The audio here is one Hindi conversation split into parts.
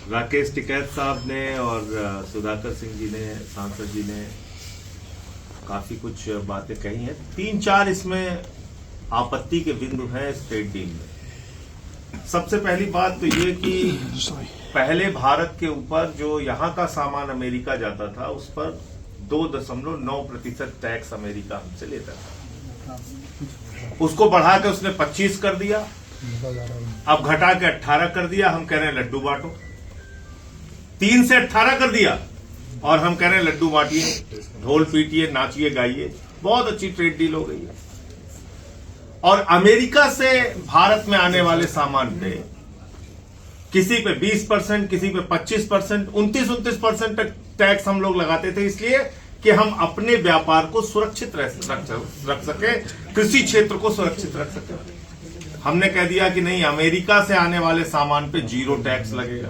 राकेश टिकैत साहब ने और सुधाकर सिंह जी ने, सांसद जी ने काफी कुछ बातें कही हैं। 3-4 इसमें आपत्ति के बिंदु हैं इस ट्रेड डील में। सबसे पहली बात तो ये कि पहले भारत के ऊपर जो यहां का सामान अमेरिका जाता था उस पर 2.9% टैक्स अमेरिका हमसे लेता था। उसको बढ़ा के उसने 25 कर दिया, अब घटा के 18 कर दिया। हम कह रहे हैं लड्डू बांटो। 3 से 18 कर दिया और हम कह रहे हैं लड्डू बांटिए, ढोल पीटिए, नाचिए, गाइए। बहुत अच्छी ट्रेड डील हो गई है। और अमेरिका से भारत में आने वाले सामान पे किसी पे 20%, किसी पे 25%, 29% तक टैक्स हम लोग लगाते थे, इसलिए कि हम अपने व्यापार को सुरक्षित रख सके, कृषि क्षेत्र को सुरक्षित रख सके। हमने कह दिया कि नहीं, अमेरिका से आने वाले सामान पे 0 टैक्स लगेगा।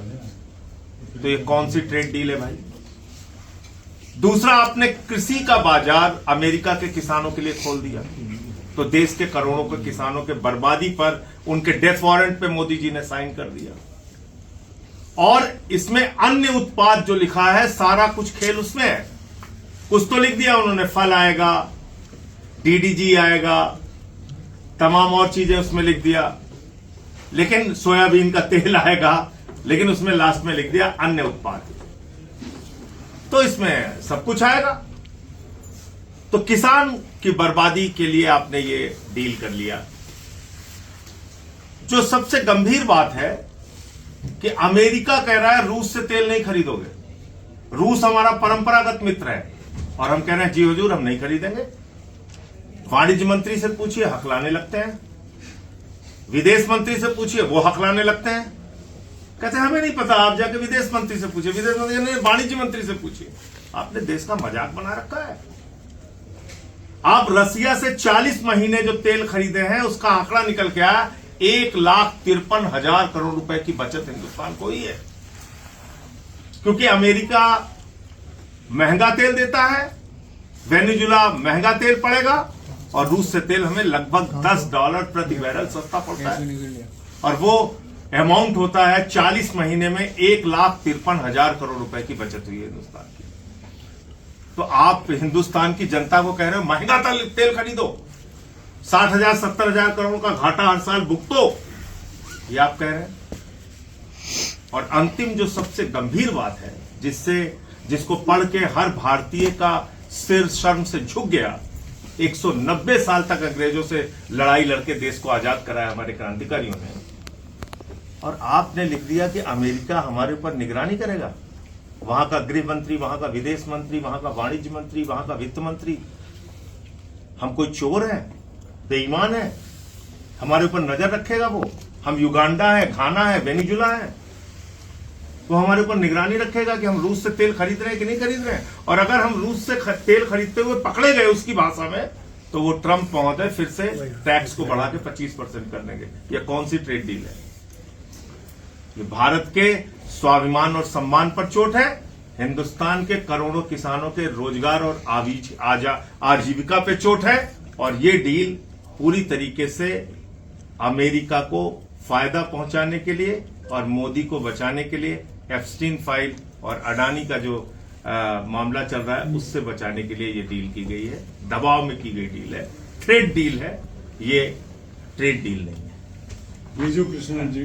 तो ये कौन सी ट्रेड डील है भाई? दूसरा, आपने कृषि का बाजार अमेरिका के किसानों के लिए खोल दिया, तो देश के करोड़ों के किसानों के बर्बादी पर उनके डेथ वारंट पे मोदी जी ने साइन कर दिया। और इसमें अन्य उत्पाद जो लिखा है, सारा कुछ खेल उसमें है। कुछ तो लिख दिया उन्होंने, फल आएगा, डीडीजी आएगा, तमाम और चीजें उसमें लिख दिया, लेकिन सोयाबीन का तेल आएगा, लेकिन उसमें लास्ट में लिख दिया अन्य उत्पाद। तो इसमें सब कुछ आएगा। तो किसान की बर्बादी के लिए आपने ये डील कर लिया। जो सबसे गंभीर बात है कि अमेरिका कह रहा है रूस से तेल नहीं खरीदोगे। रूस हमारा परंपरागत मित्र है और हम कह रहे हैं जी हुजूर, हम नहीं खरीदेंगे। वाणिज्य मंत्री से पूछिए, हकलाने लगते हैं। विदेश मंत्री से पूछिए, वो हकलाने लगते हैं। कहते हैं हमें नहीं पता, आप जाके विदेश मंत्री से पूछिए। विदेश मंत्री ने वाणिज्य मंत्री से पूछिए। आपने देश का मजाक बना रखा है। आप रसिया से 40 महीने जो तेल खरीदे हैं उसका आंकड़ा निकल के आया, 1,53,000 करोड़ रुपए की बचत हिंदुस्तान को ही है। क्योंकि अमेरिका महंगा तेल देता है, वेनेजुला महंगा तेल पड़ेगा, और रूस से तेल हमें लगभग $10 प्रति बैरल सस्ता पड़ता है। और वो अमाउंट होता है 40 महीने में 1,53,000 करोड़ रुपए की बचत हुई है हिंदुस्तान की। तो आप हिंदुस्तान की जनता को कह रहे हो महंगा तेल खरीदो, 60,000 70,000 करोड़ का घाटा हर साल भुगतो, ये आप कह रहे हैं। और अंतिम जो सबसे गंभीर बात है, जिसको पढ़ के हर भारतीय का सिर शर्म से झुक गया, 190 साल तक अंग्रेजों से लड़ाई लड़के देश को आजाद कराया हमारे क्रांतिकारियों ने, और आपने लिख दिया कि अमेरिका हमारे ऊपर निगरानी करेगा। वहां का गृह मंत्री, वहां का विदेश मंत्री, वहां का वाणिज्य मंत्री, वहां का वित्त मंत्री, हम कोई चोर है, बेईमान है, हमारे ऊपर नजर रखेगा वो? हम युगांडा है, घाना है, वेनेजुला है, तो हमारे ऊपर निगरानी रखेगा कि हम रूस से तेल खरीद रहे हैं कि नहीं खरीद रहे हैं? और अगर हम रूस से तेल खरीदते हुए पकड़े गए उसकी भाषा में, तो वो ट्रंप महोदय फिर से टैक्स को बढ़ा के 25% कर देंगे। यह कौन सी ट्रेड डील है? ये भारत के स्वाभिमान और सम्मान पर चोट है, हिंदुस्तान के करोड़ों किसानों के रोजगार और आजीविका पे चोट है। और ये डील पूरी तरीके से अमेरिका को फायदा पहुंचाने के लिए और मोदी को बचाने के लिए, एप्स्टीन फाइल और अडानी का जो मामला चल रहा है उससे बचाने के लिए ये डील की गई है। दबाव में की गई डील है, ट्रेड डील है, ये ट्रेड डील नहीं है। कृष्णन जी